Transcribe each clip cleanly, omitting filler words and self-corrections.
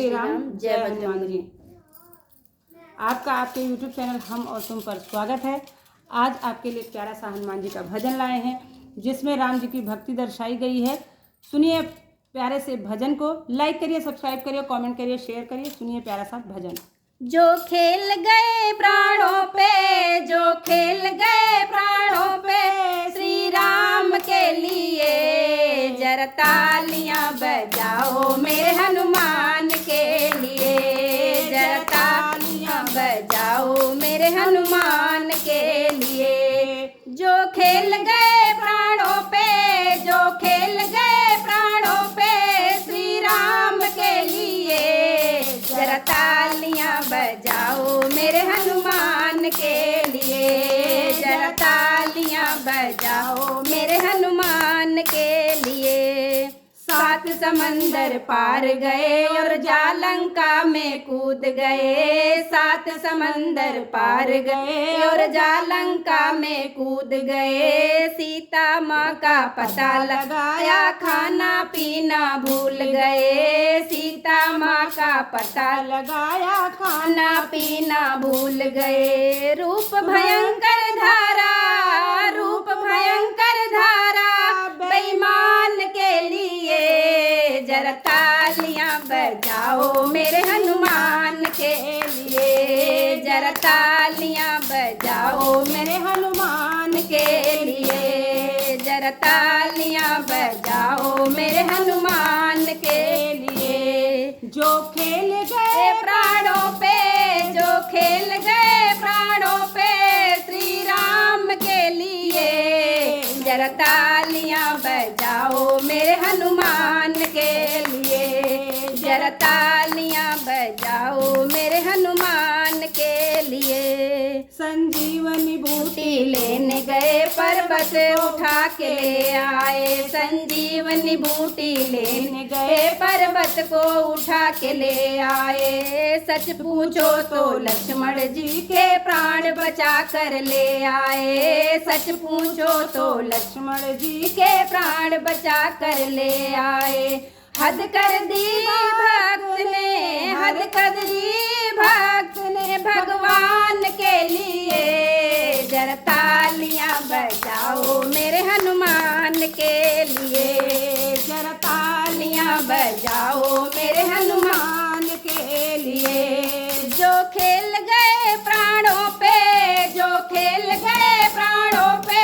श्री राम जय हनुमान जी। आपका आपके YouTube चैनल हम और तुम पर स्वागत है। आज आपके लिए प्यारा सा हनुमान जी का भजन लाए हैं जिसमें राम जी की भक्ति दर्शाई गई है। सुनिए प्यारे से भजन को। लाइक करिए, सब्सक्राइब करिए, कमेंट करिए, शेयर करिए। सुनिए प्यारा सा भजन। जो खेल गए प्राणों पे, जो खेल गए प्राणों पे श्री राम के लिए, जरा तालियां बजाओ मेरे हनुमान के लिए, जरा तालियां बजाओ मेरे हनुमान के लिए। जो खेल गए प्राणों पे, जो खेल गए प्राणों पे श्री राम के लिए, जरा तालियां बजाओ मेरे हनुमान के लिए, जरा तालियां बजाओ मेरे हनुमान के लिए। सात समंदर पार गए और जालंका में कूद गए, सात समंदर पार गए और जालंका में कूद गए। सीता माँ का पता लगाया, खाना पीना भूल गए, सीता माँ का पता लगाया, खाना पीना भूल गए। रूप भयंकर धारा, रूप भयंकर धारा बेईमान के लिए, जरा तालियां बजाओ मेरे हनुमान के लिए, जरा तालियां बजाओ मेरे हनुमान के लिए, जरा तालियां बजाओ मेरे हनुमान के लिए। जो खेल गए प्राणों पे, जो खेल गए प्राणों पे श्री राम के लिए, जरा तालियां बजाओ मेरे हनुमान के लिए, जरा तालियां बजाओ मेरे हनुमान के लिए। संजीवनी बूटी लेने गए, पर्वत उठा के ले आए, संजीवनी बूटी लेने गए, पर्वत को उठा के ले आए। सच पूछो तो लक्ष्मण जी के प्राण बचा कर ले आए, सच पूछो तो लक्ष्मण जी के प्राण बचा कर ले आए। हद कर दी भक्त ने, हद कर दी भक्त ने भगवान के लिए, जरा तालियां बजाओ मेरे हनुमान के लिए, जरा तालियां बजाओ मेरे हनुमान के लिए। जो खेल गए प्राणों पे, जो खेल गए प्राणों पे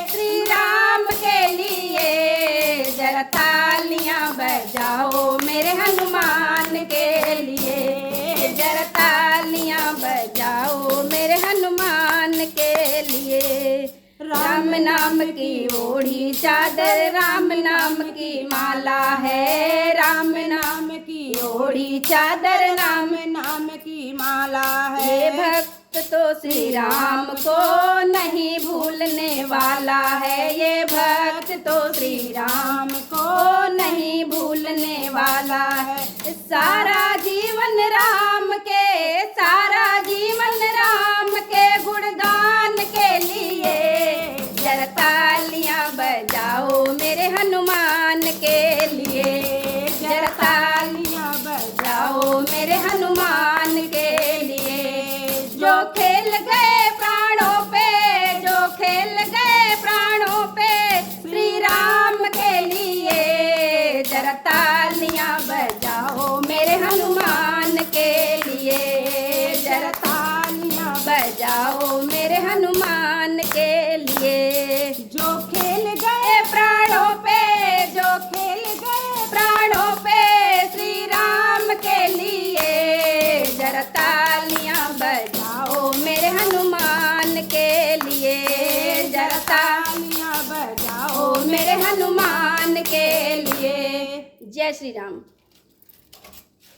श्री राम के लिए, जरा तालियां बजाओ मेरे हनुमान के लिए, जरा तालियां बजाओ मेरे हनुमान के लिए। राम नाम की ओढ़ी चादर, राम नाम की माला है, राम नाम की ओढ़ी चादर, राम नाम की माला है। ये भक्त तो श्री राम को नहीं भूलने वाला है, ये भक्त तो श्री राम को नहीं भूलने वाला है। सारा जीवन राम के, सारा जीवन राम के गुणगान के लिए, जरा तालियां बजाओ मेरे हनुमान के लिए, जरा तालियां बजाओ मेरे हनुमान के लिए। जो खेल गए प्राणों पे, जो खेल गए प्राणों पे श्री राम के लिए, जरा तालियां बजाओ मेरे हनुमान के लिए, जरा तालियां बजाओ मेरे हनुमान के लिए। जो खेल गए प्राणों पे, जो खेल गए प्राणों पे श्री राम के लिए, जरा तालियां बजाओ मेरे हनुमान के लिए, जरा तालियां बजाओ मेरे हनुमान के लिए। जय श्री राम।